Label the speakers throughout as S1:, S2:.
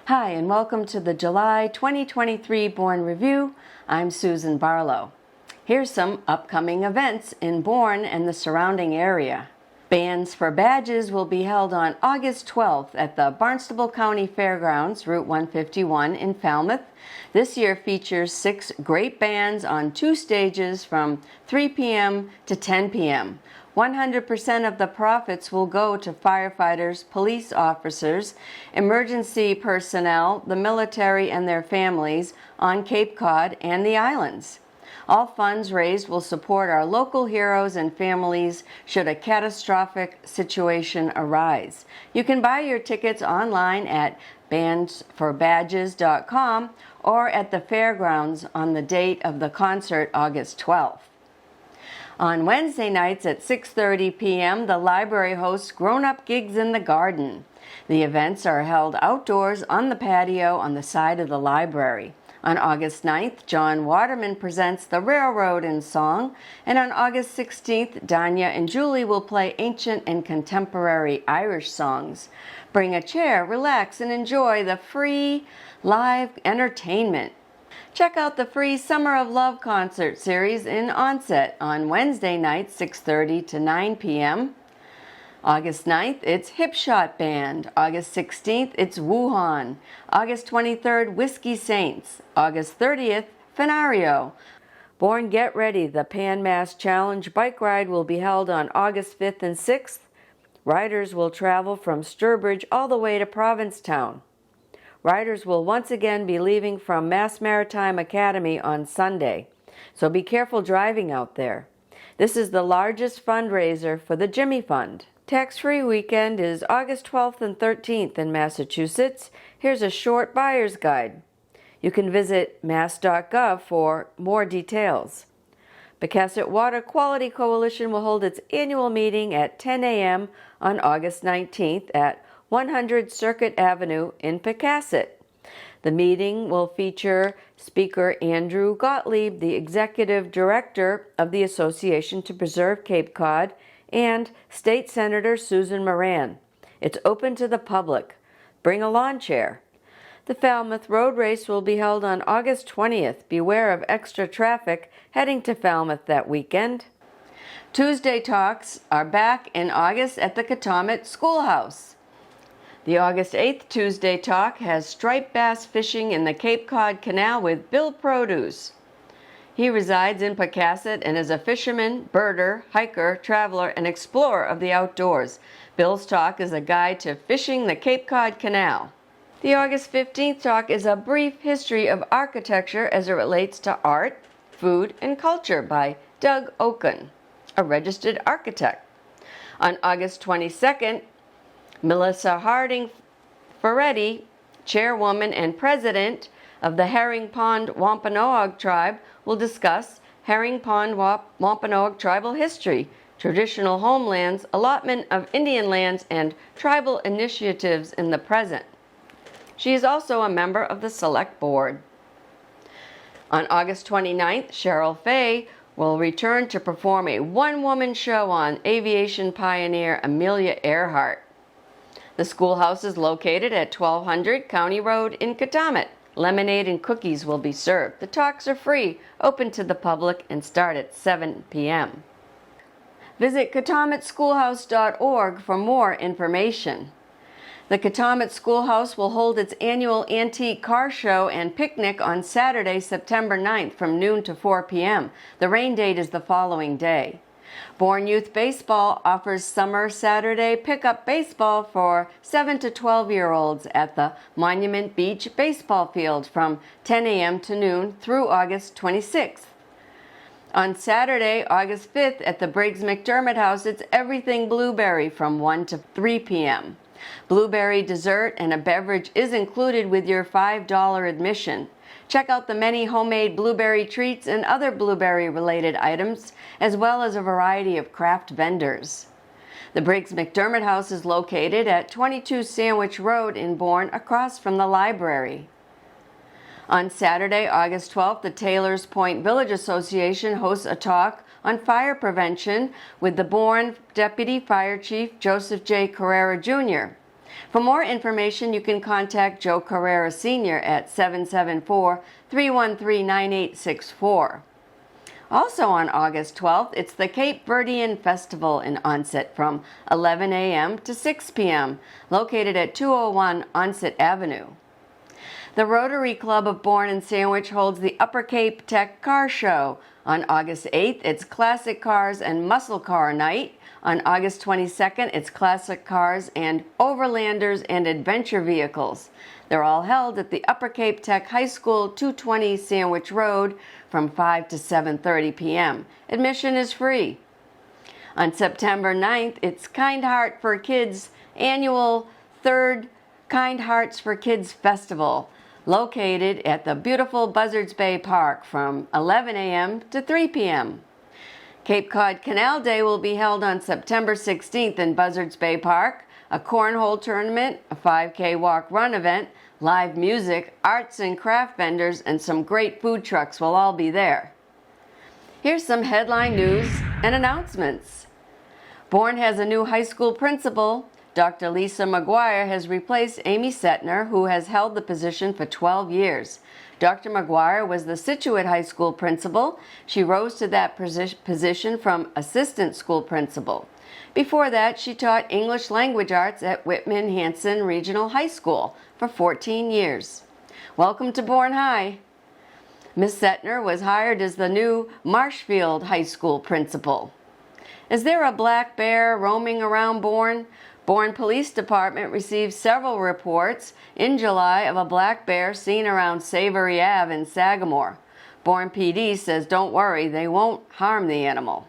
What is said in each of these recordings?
S1: Hi, and welcome to the July 2023 Bourne Review. I'm Susan Barlow. Here's some upcoming events in Bourne and the surrounding area. Bands for Badges will be held on August 12th at the Barnstable County Fairgrounds, Route 151 in Falmouth. This year features 6 great bands on 2 stages from 3 p.m. to 10 p.m. 100% of the profits will go to firefighters, police officers, emergency personnel, the military and their families on Cape Cod and the islands. All funds raised will support our local heroes and families should a catastrophic situation arise. You can buy your tickets online at bandsforbadges.com or at the fairgrounds on the date of the concert, August 12th. On Wednesday nights at 6:30 p.m., the library hosts grown-up gigs in the garden. The events are held outdoors on the patio on the side of the library. On August 9th, John Waterman presents The Railroad in Song, and on August 16th, Danya and Julie will play ancient and contemporary Irish songs. Bring a chair, relax, and enjoy the free live entertainment. Check out the free Summer of Love concert series in Onset on Wednesday night, 6:30 to 9 p.m. August 9th, it's Hip Shot Band. August 16th, it's Wuhan. August 23rd, Whiskey Saints. August 30th, Fenario. Bourne Get Ready, the Pan Mass Challenge bike ride will be held on August 5th and 6th. Riders will travel from Sturbridge all the way to Provincetown. Riders will once again be leaving from Mass Maritime Academy on Sunday, so be careful driving out there. This is the largest fundraiser for the Jimmy Fund. Tax-free weekend is August 12th and 13th in Massachusetts. Here's a short buyer's guide. You can visit mass.gov for more details. Pecasset Water Quality Coalition will hold its annual meeting at 10 a.m. on August 19th at 100 Circuit Avenue in Pecasset. The meeting will feature Speaker Andrew Gottlieb, the Executive Director of the Association to Preserve Cape Cod, and State Senator Susan Moran. It's open to the public. Bring a lawn chair. The Falmouth Road Race will be held on August 20th. Beware of extra traffic heading to Falmouth that weekend. Tuesday Talks are back in August at the Katomet Schoolhouse. The August 8th Tuesday Talk has striped bass fishing in the Cape Cod Canal with Bill Produce. He resides in Pecasset and is a fisherman, birder, hiker, traveler, and explorer of the outdoors. Bill's talk is a guide to fishing the Cape Cod Canal. The August 15th Talk is a brief history of architecture as it relates to art, food, and culture by Doug Oken, a registered architect. On August 22nd, Melissa Harding Ferretti, chairwoman and president of the Herring Pond Wampanoag tribe, will discuss Herring Pond Wampanoag tribal history, traditional homelands, allotment of Indian lands, and tribal initiatives in the present. She is also a member of the Select Board. On August 29th, Cheryl Fay will return to perform a one-woman show on aviation pioneer Amelia Earhart. The schoolhouse is located at 1200 County Road in Katomet. Lemonade and cookies will be served. The talks are free, open to the public, and start at 7 p.m. Visit katometschoolhouse.org for more information. The Katomet Schoolhouse will hold its annual antique car show and picnic on Saturday, September 9th from noon to 4 p.m. The rain date is the following day. Bourne Youth Baseball offers summer Saturday pickup baseball for 7 to 12-year-olds at the Monument Beach Baseball Field from 10 a.m. to noon through August 26th. On Saturday, August 5th at the Briggs McDermott House, it's Everything Blueberry from 1 to 3 p.m. Blueberry dessert and a beverage is included with your $5 admission. Check out the many homemade blueberry treats and other blueberry-related items, as well as a variety of craft vendors. The Briggs McDermott House is located at 22 Sandwich Road in Bourne, across from the library. On Saturday, August 12th, the Taylors Point Village Association hosts a talk on fire prevention with the Bourne Deputy Fire Chief Joseph J. Carrera Jr. For more information, you can contact Joe Carrera Sr. at 774-313-9864. Also on August 12th, it's the Cape Verdean Festival in Onset from 11 a.m. to 6 p.m., located at 201 Onset Avenue. The Rotary Club of Bourne and Sandwich holds the Upper Cape Tech Car Show. On August 8th, it's Classic Cars and Muscle Car Night. On August 22nd, it's Classic Cars and Overlanders and Adventure Vehicles. They're all held at the Upper Cape Tech High School, 220 Sandwich Road, from 5 to 7:30 p.m. Admission is free. On September 9th, it's Kind Heart for Kids' annual 3rd Kind Hearts for Kids Festival, located at the beautiful Buzzards Bay Park from 11 a.m. to 3 p.m. Cape Cod Canal Day will be held on September 16th in Buzzards Bay Park. A cornhole tournament, a 5K walk-run event, live music, arts and craft vendors, and some great food trucks will all be there. Here's some headline news and announcements. Bourne has a new high school principal. Dr. Lisa McGuire has replaced Amy Setner, who has held the position for 12 years. Dr. McGuire was the Scituate High School principal. She rose to that position from assistant school principal. Before that, she taught English language arts at Whitman Hanson Regional High School for 14 years. Welcome to Bourne High. Ms. Setner was hired as the new Marshfield High School principal. Is there a black bear roaming around Bourne? Bourne Police Department received several reports in July of a black bear seen around Savory Ave in Sagamore. Bourne PD says don't worry, they won't harm the animal.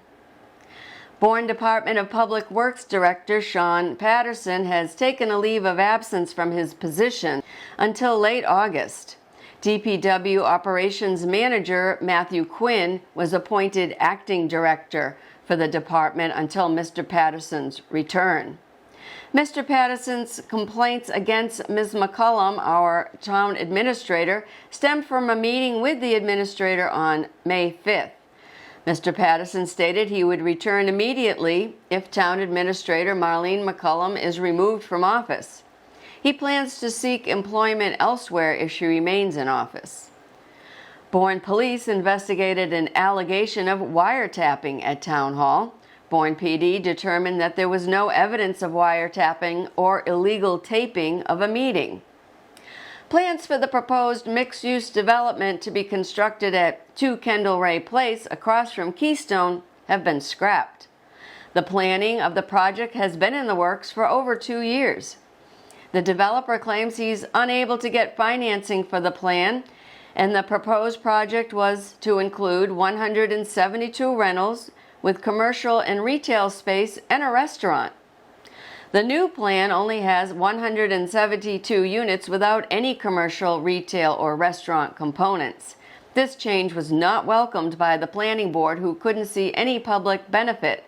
S1: Bourne Department of Public Works Director Sean Patterson has taken a leave of absence from his position until late August. DPW Operations Manager Matthew Quinn was appointed acting director for the department until Mr. Patterson's return. Mr. Patterson's complaints against Ms. McCullum, our town administrator, stemmed from a meeting with the administrator on May 5th. Mr. Patterson stated he would return immediately if Town Administrator Marlene McCullum is removed from office. He plans to seek employment elsewhere if she remains in office. Bourne Police investigated an allegation of wiretapping at Town Hall. Bourne PD determined that there was no evidence of wiretapping or illegal taping of a meeting. Plans for the proposed mixed-use development to be constructed at 2 Kendall Ray Place across from Keystone have been scrapped. The planning of the project has been in the works for over 2 years. The developer claims he's unable to get financing for the plan, and the proposed project was to include 172 rentals with commercial and retail space and a restaurant. The new plan only has 172 units without any commercial, retail, or restaurant components. This change was not welcomed by the planning board, who couldn't see any public benefit.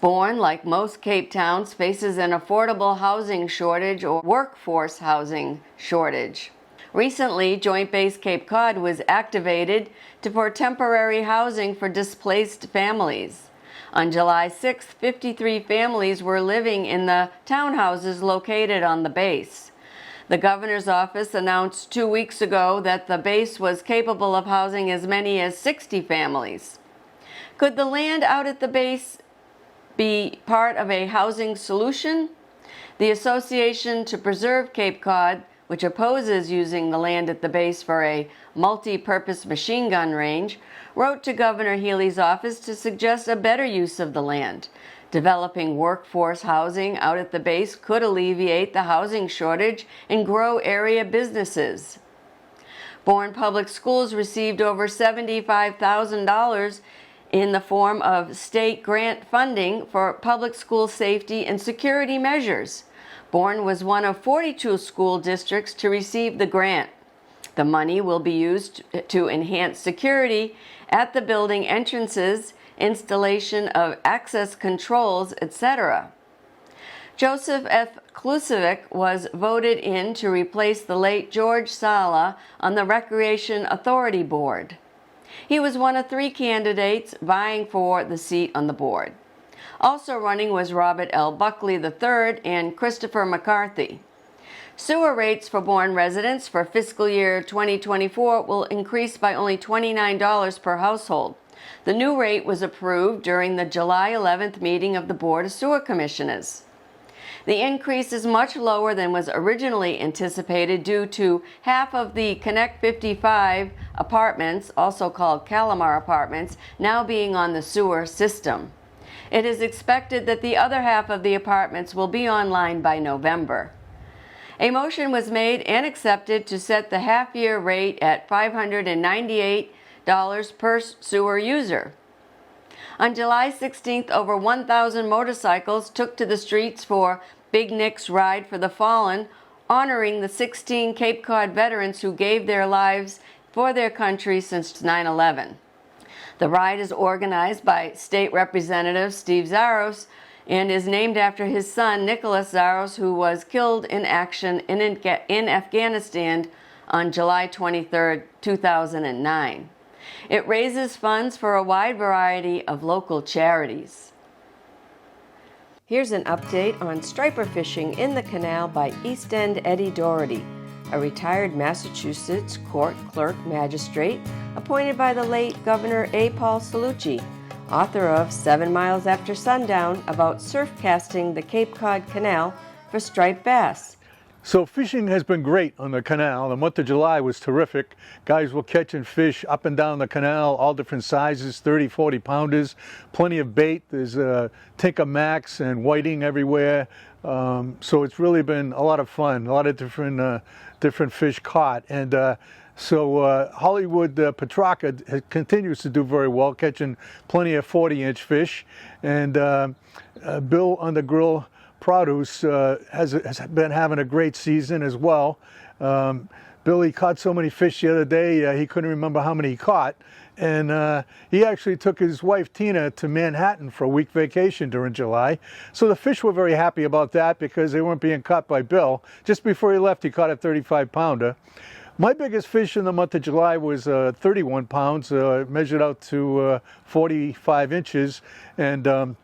S1: Bourne, like most Cape towns, faces an affordable housing shortage or workforce housing shortage. Recently, Joint Base Cape Cod was activated for temporary housing for displaced families. On July 6th, 53 families were living in the townhouses located on the base. The governor's office announced 2 weeks ago that the base was capable of housing as many as 60 families. Could the land out at the base be part of a housing solution? The Association to Preserve Cape Cod, which opposes using the land at the base for a multi-purpose machine gun range, wrote to Governor Healy's office to suggest a better use of the land. Developing workforce housing out at the base could alleviate the housing shortage and grow area businesses. Bourne Public Schools received over $75,000 in the form of state grant funding for public school safety and security measures. Bourne was one of 42 school districts to receive the grant. The money will be used to enhance security at the building entrances, installation of access controls, etc. Joseph F. Klusevic was voted in to replace the late George Sala on the Recreation Authority Board. He was one of 3 candidates vying for the seat on the board. Also running was Robert L. Buckley III and Christopher McCarthy. Sewer rates for Bourne residents for fiscal year 2024 will increase by only $29 per household. The new rate was approved during the July 11th meeting of the Board of Sewer Commissioners. The increase is much lower than was originally anticipated due to half of the Connect 55 apartments, also called Calamar apartments, now being on the sewer system. It is expected that the other half of the apartments will be online by November. A motion was made and accepted to set the half-year rate at $598 per sewer user. On July 16th, over 1,000 motorcycles took to the streets for Big Nick's Ride for the Fallen, honoring the 16 Cape Cod veterans who gave their lives for their country since 9/11. The ride is organized by State Representative Steve Zaros and is named after his son, Nicholas Zaros, who was killed in action in Afghanistan on July 23, 2009. It raises funds for a wide variety of local charities. Here's an update on striper fishing in the canal by East End Eddie Doherty, a retired Massachusetts court clerk magistrate appointed by the late Governor A. Paul Cellucci, author of 7 Miles After Sundown, about surf casting the Cape Cod Canal for striped bass.
S2: So fishing has been great on the canal. The month of July was terrific. Guys were catching fish up and down the canal, all different sizes, 30, 40 pounders, plenty of bait. There's Tinker Max and whiting everywhere. So it's really been a lot of fun, a lot of different fish caught. And so Hollywood Petrarca continues to do very well, catching plenty of 40-inch fish. And Bill on the Grill Produce has been having a great season as well. Billy caught so many fish the other day, he couldn't remember how many he caught. And he actually took his wife Tina to Manhattan for a week vacation during July. So the fish were very happy about that because they weren't being caught by Bill. Just before he left, he caught a 35-pounder. My biggest fish in the month of July was 31 pounds, measured out to 45 inches. And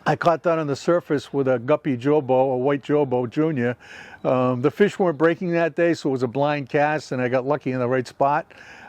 S2: I caught that on the surface with a guppy jobo, a white jobo junior. The fish weren't breaking that day, so it was a blind cast, and I got lucky in the right spot.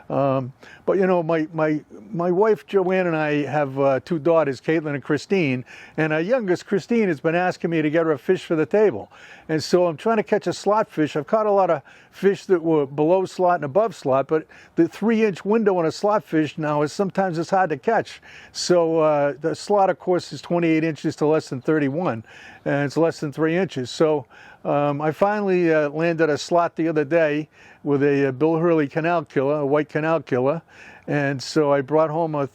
S2: But you know, my wife Joanne and I have 2 daughters, Caitlin and Christine, and our youngest, Christine, has been asking me to get her a fish for the table. And so I'm trying to catch a slot fish. I've caught a lot of fish that were below slot and above slot, but the 3-inch window on a slot fish now is sometimes it's hard to catch. So the slot, of course, is 28 inches to less than 31, and it's less than 3 inches. So I finally landed a slot the other day with a Bill Hurley canal killer, a white canal killer. And so I brought home it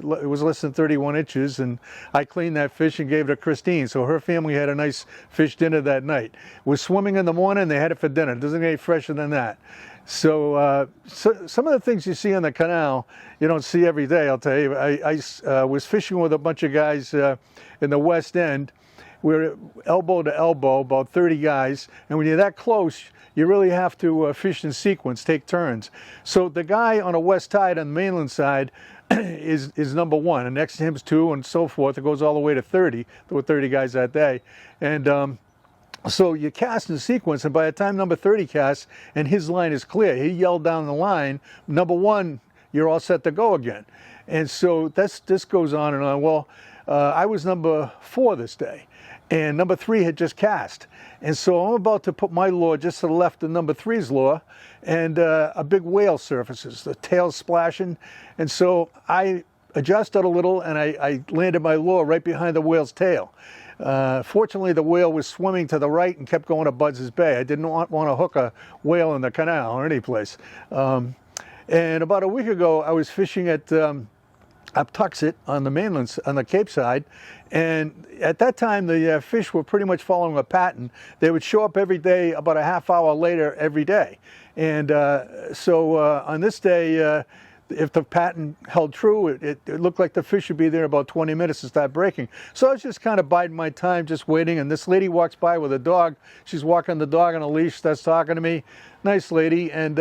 S2: was less than 31 inches, and I cleaned that fish and gave it to Christine. So her family had a nice fish dinner that night. Was swimming in the morning, they had it for dinner. It doesn't get any fresher than that. So, some of the things you see on the canal, you don't see every day, I'll tell you. I was fishing with a bunch of guys in the West End. We're elbow to elbow, about 30 guys, and when you're that close, you really have to fish in sequence, take turns. So the guy on the west side, on the mainland side, is number 1, and next to him is 2, and so forth. It goes all the way to 30. There were 30 guys that day. And so you cast in sequence, and by the time number 30 casts, and his line is clear, he yelled down the line, number 1, you're all set to go again. And so this goes on and on. Well, I was number 4 this day, and number 3 had just cast. And so I'm about to put my lure just to the left of number 3's lure, and a big whale surfaces, the tail splashing. And so I adjusted a little, and I landed my lure right behind the whale's tail. Fortunately, the whale was swimming to the right and kept going to Buzz's Bay. I didn't want to hook a whale in the canal or any place. And about a week ago, I was fishing at Uptuxet on the mainland, on the Cape side, and at that time the fish were pretty much following a pattern. They would show up every day about a half hour later every day. And so on this day, if the pattern held true, it looked like the fish would be there about 20 minutes to start breaking. So I was just kind of biding my time, just waiting, and this lady walks by with a dog. She's walking the dog on a leash, starts talking to me. Nice lady. And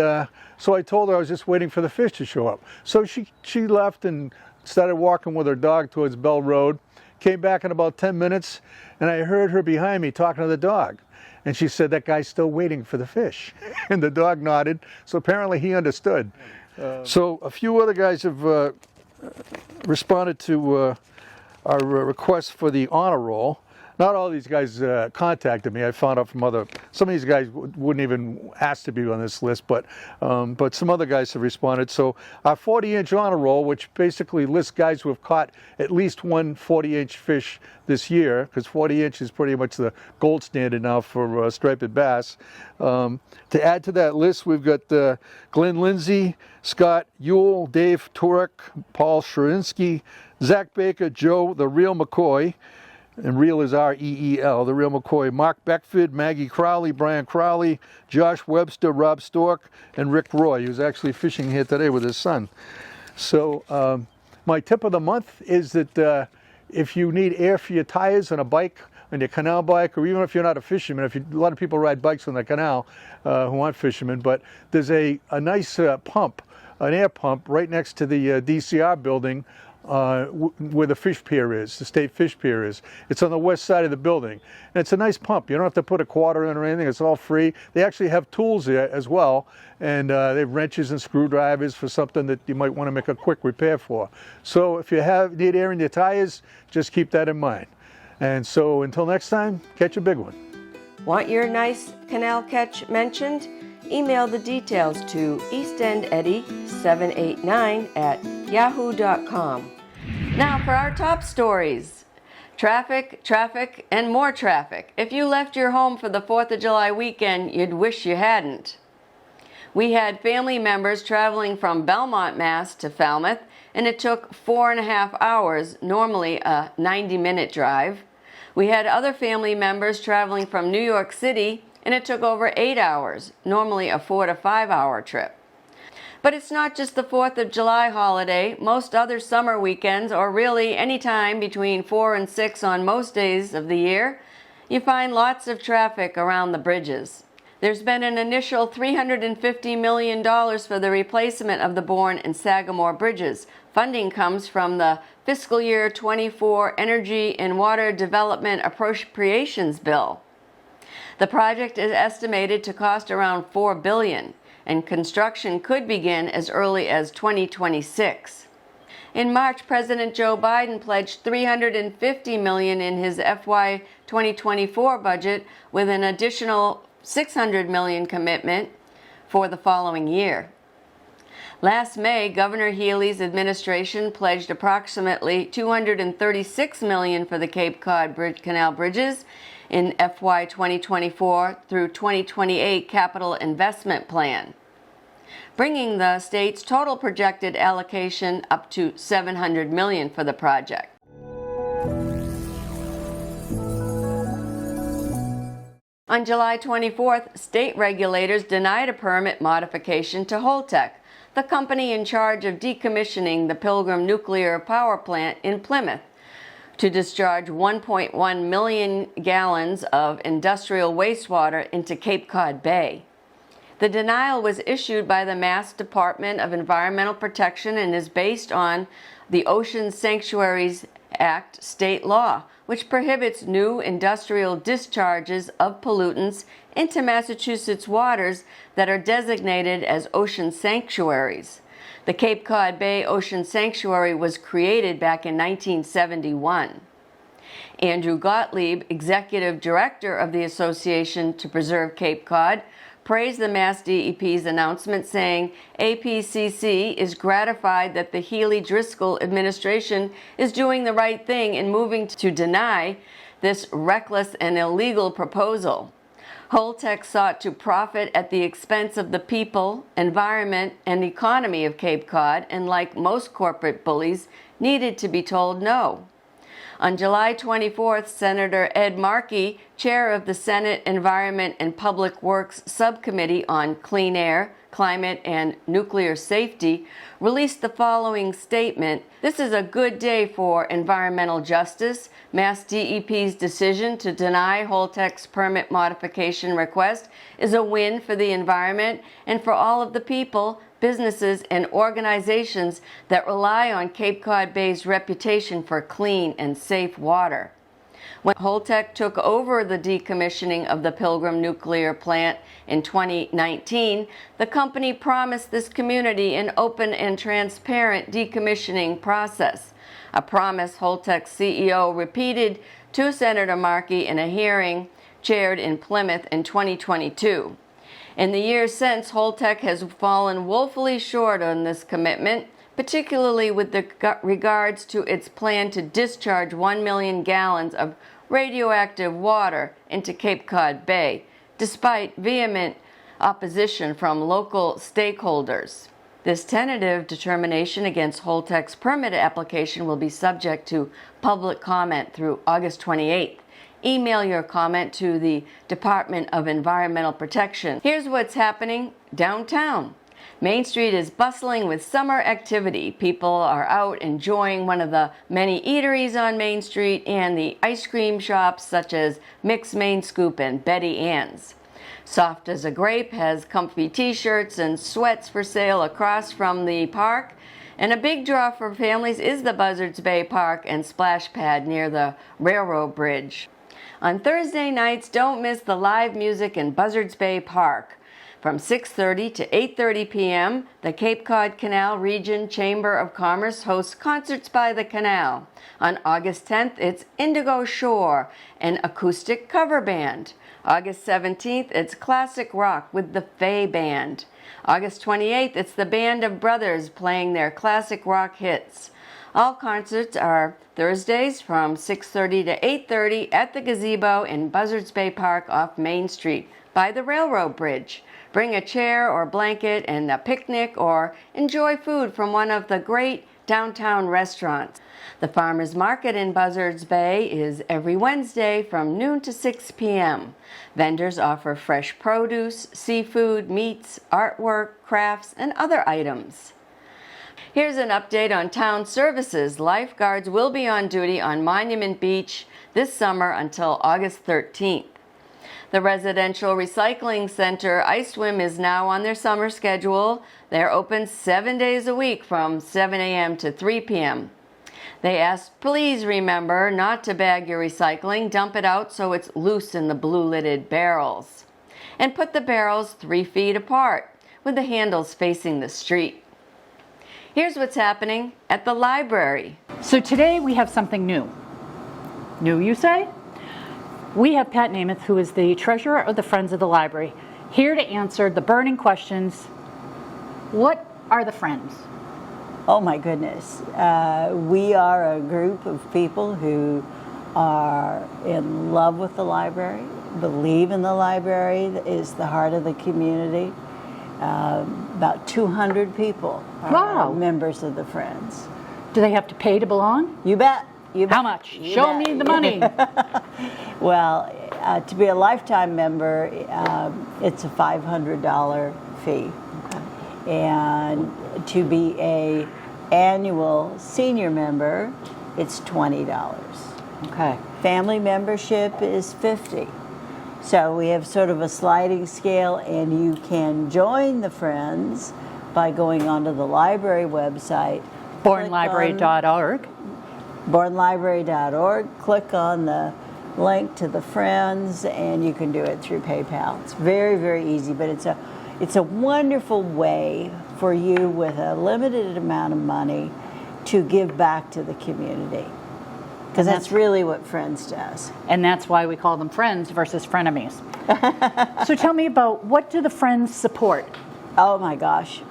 S2: so I told her I was just waiting for the fish to show up. So she left and started walking with her dog towards Bell Road. Came back in about 10 minutes, and I heard her behind me talking to the dog. And she said, that guy's still waiting for the fish. And the dog nodded, so apparently he understood. So a few other guys have responded to our request for the honor roll. Not all these guys contacted me. I found out from some of these guys wouldn't even ask to be on this list, but some other guys have responded. So our 40-inch honor roll, which basically lists guys who have caught at least one 40-inch fish this year, because 40 inch is pretty much the gold standard now for striped bass. To add to that list, we've got Glenn Lindsay, Scott Ewell, Dave Turek, Paul Sherinsky, Zach Baker, Joe the Real McCoy, and Real is R-E-E-L, the Real McCoy, Mark Beckford, Maggie Crowley, Brian Crowley, Josh Webster, Rob Stork, and Rick Roy, who's actually fishing here today with his son. So my tip of the month is that if you need air for your tires on a bike, on your canal bike, or even if you're not a fisherman, a lot of people ride bikes on the canal who aren't fishermen, but there's a nice pump, an air pump right next to the DCR building where the fish pier is, the state fish pier is. It's on the west side of the building. And it's a nice pump. You don't have to put a quarter in or anything. It's all free. They actually have tools there as well. And they have wrenches and screwdrivers for something that you might want to make a quick repair for. So if you need air in your tires, just keep that in mind. And so until next time, catch a big one.
S1: Want your nice canal catch mentioned? Email the details to eastendeddie789@yahoo.com. Now for our top stories. Traffic, traffic, and more traffic. If you left your home for the 4th of July weekend, you'd wish you hadn't. We had family members traveling from Belmont, Mass. To Falmouth, and it took 4.5 hours, normally a 90-minute drive. We had other family members traveling from New York City, and it took over 8 hours, normally a 4 to 5 hour trip. But it's not just the 4th of July holiday. Most other summer weekends, or really any time between 4 and 6 on most days of the year, you find lots of traffic around the bridges. There's been an initial $350 million for the replacement of the Bourne and Sagamore bridges. Funding comes from the fiscal year 24 Energy and Water Development Appropriations Bill. The project is estimated to cost around $4 billion, and construction could begin as early as 2026. In March, President Joe Biden pledged $350 million in his FY 2024 budget, with an additional $600 million commitment for the following year. Last May, Governor Healey's administration pledged approximately $236 million for the Cape Cod Canal bridges in FY 2024 through 2028 capital investment plan, bringing the state's total projected allocation up to $700 million for the project. On July 24th, state regulators denied a permit modification to Holtec, the company in charge of decommissioning the Pilgrim nuclear power plant in Plymouth, to discharge 1.1 million gallons of industrial wastewater into Cape Cod Bay. The denial was issued by the Mass Department of Environmental Protection and is based on the Ocean Sanctuaries Act state law, which prohibits new industrial discharges of pollutants into Massachusetts waters that are designated as ocean sanctuaries. The Cape Cod Bay Ocean Sanctuary was created back in 1971. Andrew Gottlieb, Executive Director of the Association to Preserve Cape Cod, praised the Mass DEP's announcement, saying APCC is gratified that the Healey-Driscoll administration is doing the right thing in moving to deny this reckless and illegal proposal. Holtec sought to profit at the expense of the people, environment, and economy of Cape Cod, and like most corporate bullies, needed to be told no. On July 24th, Senator Ed Markey chair of the Senate Environment and Public Works Subcommittee on Clean Air, Climate, and Nuclear Safety, released the following statement. This is a good day for environmental justice. Mass DEP's decision to deny Holtec's permit modification request is a win for the environment and for all of the people, businesses, and organizations that rely on Cape Cod Bay's reputation for clean and safe water. When Holtec took over the decommissioning of the Pilgrim nuclear plant in 2019, the company promised this community an open and transparent decommissioning process, a promise Holtec's CEO repeated to Senator Markey in a hearing chaired in Plymouth in 2022. In the years since, Holtec has fallen woefully short on this commitment, particularly with regards to its plan to discharge 1 million gallons of radioactive water into Cape Cod Bay, despite vehement opposition from local stakeholders. This tentative determination against Holtec's permit application will be subject to public comment through August 28th. Email your comment to the Department of Environmental Protection. Here's what's happening downtown. Main Street is bustling with summer activity. People are out enjoying one of the many eateries on Main Street and the ice cream shops such as Mick's Main Scoop and Betty Ann's. Soft as a Grape has comfy t-shirts and sweats for sale across from the park. And a big draw for families is the Buzzards Bay Park and splash pad near the railroad bridge. On Thursday nights, don't miss the live music in Buzzards Bay Park. From 6:30 to 8:30 p.m., the Cape Cod Canal Region Chamber of Commerce hosts Concerts by the Canal. On August 10th, it's Indigo Shore, an acoustic cover band. August 17th, it's classic rock with the Faye Band. August 28th, it's the Band of Brothers playing their classic rock hits. All concerts are Thursdays from 6:30 to 8:30 at the Gazebo in Buzzards Bay Park off Main Street by the railroad bridge. Bring a chair or blanket and a picnic, or enjoy food from one of the great downtown restaurants. The Farmers Market in Buzzards Bay is every Wednesday from noon to 6 p.m. Vendors offer fresh produce, seafood, meats, artwork, crafts, and other items. Here's an update on town services. Lifeguards will be on duty on Monument Beach this summer until August 13th. The Residential Recycling Center Ice Swim is now on their summer schedule. They're open 7 days a week from 7 a.m. to 3 p.m. They ask, please remember not to bag your recycling, dump it out so it's loose in the blue-lidded barrels. And put the barrels 3 feet apart with the handles facing the street. Here's what's happening at the library.
S3: So today we have something new. New, you say? We have Pat Namath, who is the treasurer of the Friends of the Library, here to answer the burning questions. What are the Friends?
S4: Oh my goodness. We are a group of people who are in love with the library, believe in the library, is the heart of the community. About 200 people are members of the Friends.
S3: Do they have to pay to belong?
S4: You bet.
S3: How much? Show me the money.
S4: Well, to be a lifetime member, it's a $500 fee. Okay. And to be a annual senior member, it's $20.
S3: Okay.
S4: Family membership is $50. So we have sort of a sliding scale, and you can join the Friends by going onto the library website.
S3: BourneLibrary.org.
S4: BourneLibrary.org. Click on the link to the Friends, and you can do it through PayPal. It's very, very easy, but it's a wonderful way for you with a limited amount of money to give back to the community. Because that's really what Friends does.
S3: And that's why we call them Friends versus frenemies. So tell me about, what do the Friends support?
S4: Oh my gosh.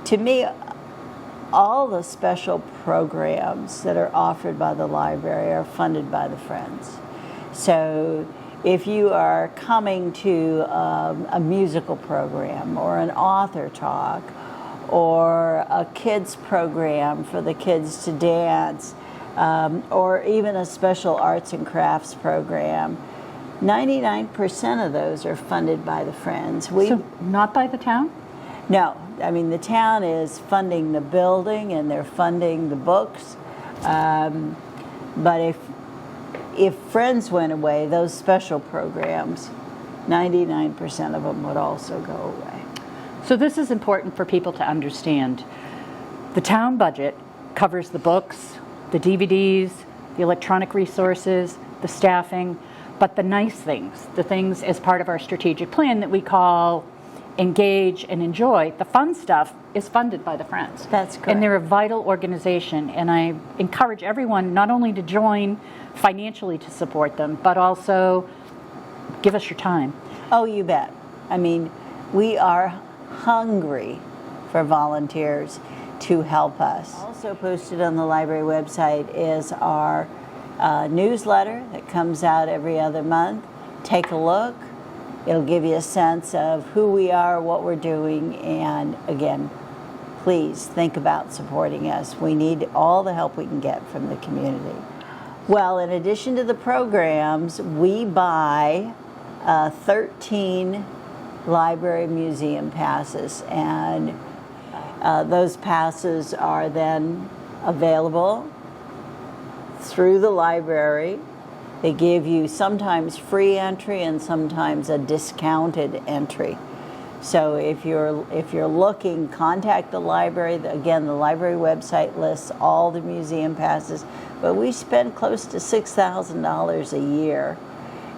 S4: To me, all the special programs that are offered by the library are funded by the Friends. So if you are coming to a musical program or an author talk or a kids program for the kids to dance, or even a special arts and crafts program, 99% of those are funded by the Friends.
S3: So not by the town?
S4: No, I mean the town is funding the building and they're funding the books. But if Friends went away, those special programs, 99% of them would also go away.
S3: So this is important for people to understand. The town budget covers the books, the DVDs, the electronic resources, the staffing, but the nice things, the things as part of our strategic plan that we call engage and enjoy, the fun stuff is funded by the Friends.
S4: That's correct.
S3: And they're a vital organization, and I encourage everyone not only to join financially to support them, but also give us your time.
S4: Oh, you bet. I mean, we are hungry for volunteers to help us. Also posted on the library website is our newsletter that comes out every other month. Take a look. It'll give you a sense of who we are, what we're doing, and again, please think about supporting us. We need all the help we can get from the community. Well, in addition to the programs, we buy 13 library museum passes, and those passes are then available through the library. They give you sometimes free entry and sometimes a discounted entry. So if you're looking, contact the library. Again, the library website lists all the museum passes, but we spend close to $6,000 a year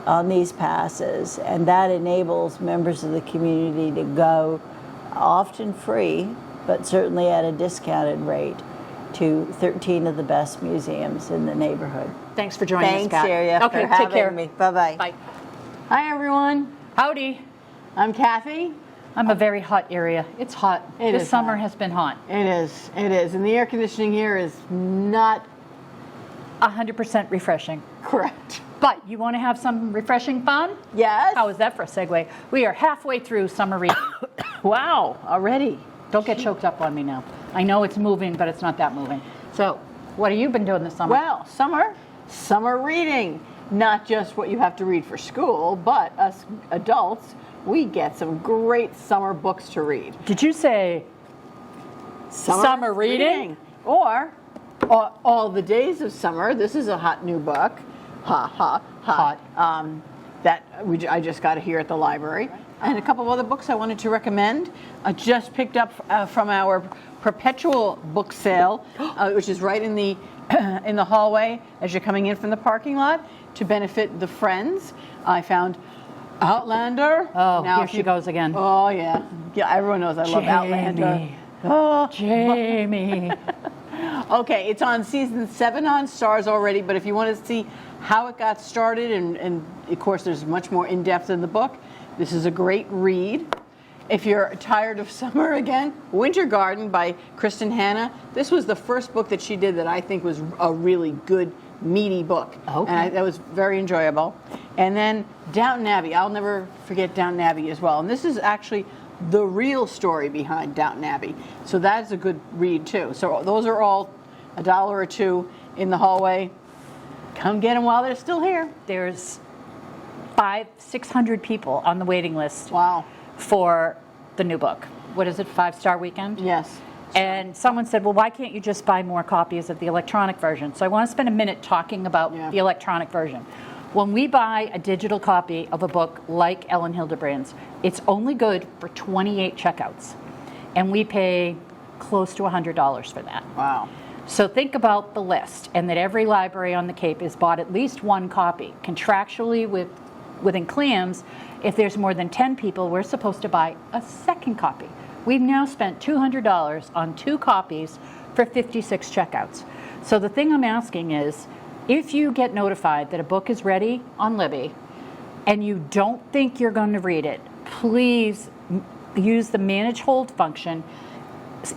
S4: on these passes, and that enables members of the community to go, often free, but certainly at a discounted rate, to 13 of the best museums in the neighborhood.
S3: Thanks for joining us, Scott.
S4: Thanks, Sharia,
S3: Okay,
S4: for
S3: take
S4: having
S3: care.
S4: me. Bye-bye.
S3: Bye.
S1: Hi, everyone.
S3: Howdy.
S1: I'm Kathy.
S3: I'm a very hot area. It's hot.
S1: It
S3: This
S1: is
S3: summer
S1: hot.
S3: has been hot.
S1: It is. And the air conditioning here is not
S3: 100% refreshing.
S1: correct.
S3: But you want to have some refreshing fun?
S1: Yes.
S3: How is that for a segue? We are halfway through summer reading.
S1: Wow, already.
S3: Don't get choked up on me now. I know it's moving, but it's not that moving. So, what have you been doing this summer?
S1: Well, summer reading. Not just what you have to read for school, but us adults, we get some great summer books to read.
S3: Did you say summer reading?
S1: Or All the Days of Summer. This is a hot new book. Hot. I just got here at the library. And a couple of other books I wanted to recommend. I just picked up from our perpetual book sale, which is right in the hallway as you're coming in from the parking lot to benefit the Friends. I found Outlander.
S3: Oh,
S1: Now,
S3: here she goes again.
S1: Oh, yeah. Yeah, everyone knows I love Outlander. Oh,
S3: Jamie.
S1: Okay, it's on season 7 on Stars already, but if you want to see how it got started, and of course there's much more in-depth in the book, this is a great read. If you're tired of summer again, Winter Garden by Kristen Hanna. This was the first book that she did that I think was a really good, meaty book.
S3: Okay.
S1: And that was very enjoyable. And then Downton Abbey. I'll never forget Downton Abbey as well. And this is actually the real story behind Downton Abbey. So that's a good read too. So those are all $1 or $2 in the hallway. Come get them while they're still here.
S3: There's 600 people on the waiting list.
S1: Wow.
S3: For the new book. What is it, 5-star weekend?
S1: Yes.
S3: And someone said, well, why can't you just buy more copies of the electronic version? So I want to spend a minute talking about the electronic version. When we buy a digital copy of a book like Ellen Hildebrand's, it's only good for 28 checkouts. And we pay close to $100 for that.
S1: Wow.
S3: So think about the list, and that every library on the Cape is bought at least one copy. Contractually within CLAMS, if there's more than 10 people, we're supposed to buy a second copy. We've now spent $200 on 2 copies for 56 checkouts. So the thing I'm asking is, if you get notified that a book is ready on Libby and you don't think you're going to read it, please use the manage hold function.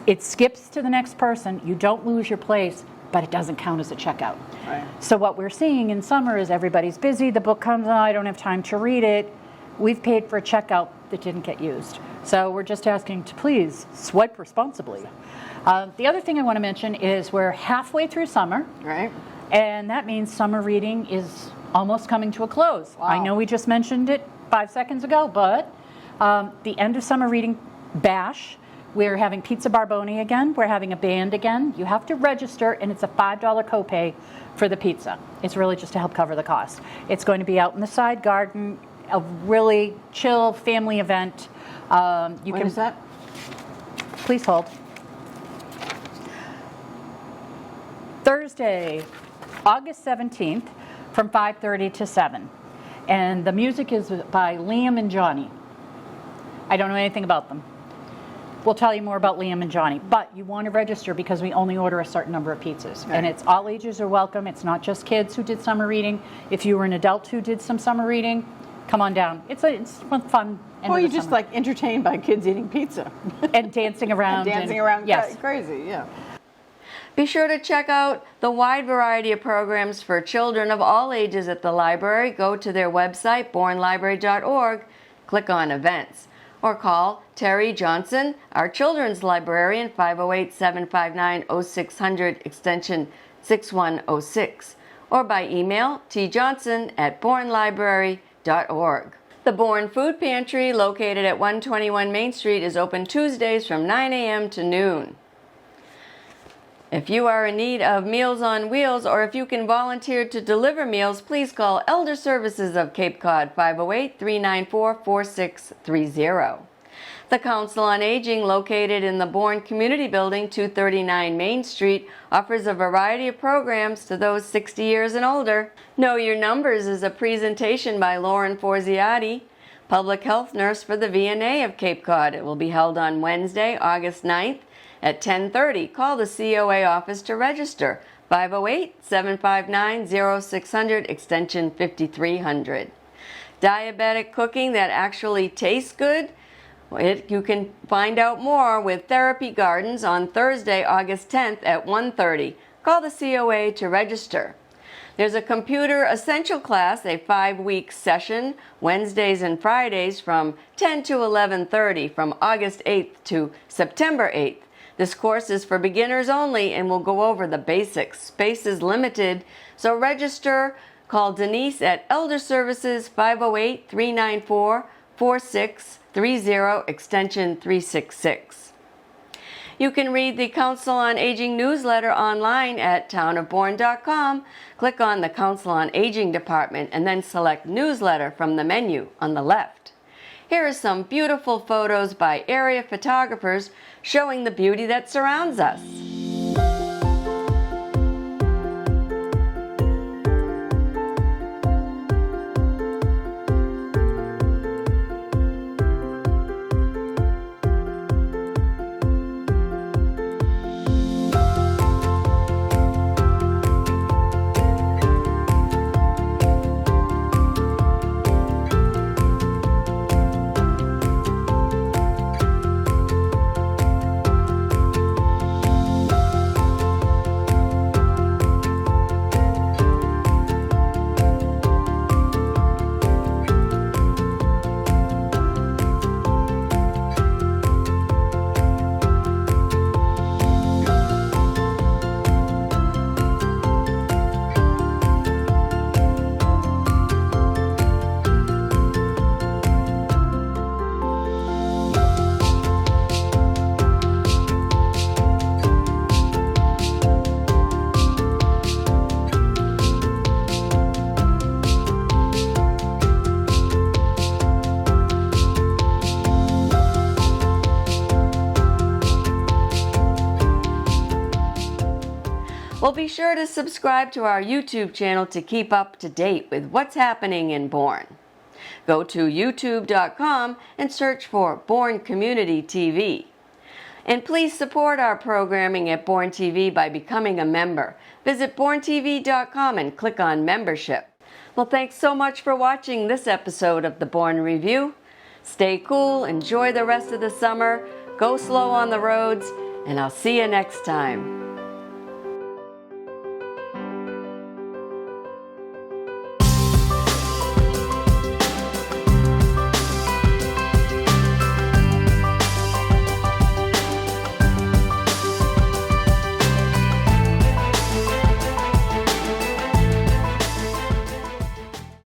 S3: It skips to the next person. You don't lose your place, but it doesn't count as a checkout.
S1: Right.
S3: So what we're seeing in summer is everybody's busy. The book comes out. I don't have time to read it. We've paid for a checkout that didn't get used. So we're just asking to please swipe responsibly. The other thing I want to mention is we're halfway through summer.
S1: Right.
S3: And that means summer reading is almost coming to a close.
S4: Wow.
S3: I know we just mentioned it 5 seconds ago, but the end of summer reading bash, we're having Pizza Barboni again. We're having a band again. You have to register, and it's a $5 copay for the pizza. It's really just to help cover the cost. It's going to be out in the side garden, a really chill family event.
S4: When is that?
S3: Please hold. Thursday, August 17th from 5:30 to 7. And the music is by Liam and Johnny. I don't know anything about them. We'll tell you more about Liam and Johnny. But you want to register because we only order a certain number of pizzas.
S4: Right.
S3: And it's all ages are welcome. It's not just kids who did summer reading. If you were an adult who did some summer reading, come on down. It's fun. End
S4: Or
S3: of
S4: you
S3: the
S4: just
S3: summer.
S4: like entertained by kids eating pizza.
S3: And dancing around.
S4: Dancing around
S3: Yes.
S4: crazy, yeah.
S1: Be sure to check out the wide variety of programs for children of all ages at the library. Go to their website, bournelibrary.org, click on Events, or call Terry Johnson, our children's librarian, 508-759-0600, extension 6106, or by email tjohnson@bournelibrary.org. The Bourne Food Pantry, located at 121 Main Street, is open Tuesdays from 9 a.m. to noon. If you are in need of Meals on Wheels, or if you can volunteer to deliver meals, please call Elder Services of Cape Cod, 508-394-4630. The Council on Aging, located in the Bourne Community Building, 239 Main Street, offers a variety of programs to those 60 years and older. Know Your Numbers is a presentation by Lauren Forziati, public health nurse for the VNA of Cape Cod. It will be held on Wednesday, August 9th at 10:30. Call the COA office to register, 508-759-0600, extension 5300. Diabetic cooking that actually tastes good? You can find out more with Therapy Gardens on Thursday, August 10th at 1:30. Call the COA to register. There's a computer essential class, a 5-week session, Wednesdays and Fridays from 10 to 11:30 from August 8th to September 8th. This course is for beginners only and will go over the basics. Space is limited, so register. Call Denise at Elder Services, 508-394-4630, extension 366. You can read the Council on Aging newsletter online at townofbourne.com. Click on the Council on Aging department and then select Newsletter from the menu on the left. Here are some beautiful photos by area photographers showing the beauty that surrounds us. Well, be sure to subscribe to our YouTube channel to keep up to date with what's happening in Bourne. Go to youtube.com and search for Bourne Community TV. And please support our programming at Bourne TV by becoming a member. Visit bournetv.com and click on membership. Well, thanks so much for watching this episode of the Bourne Review. Stay cool, enjoy the rest of the summer, go slow on the roads, and I'll see you next time.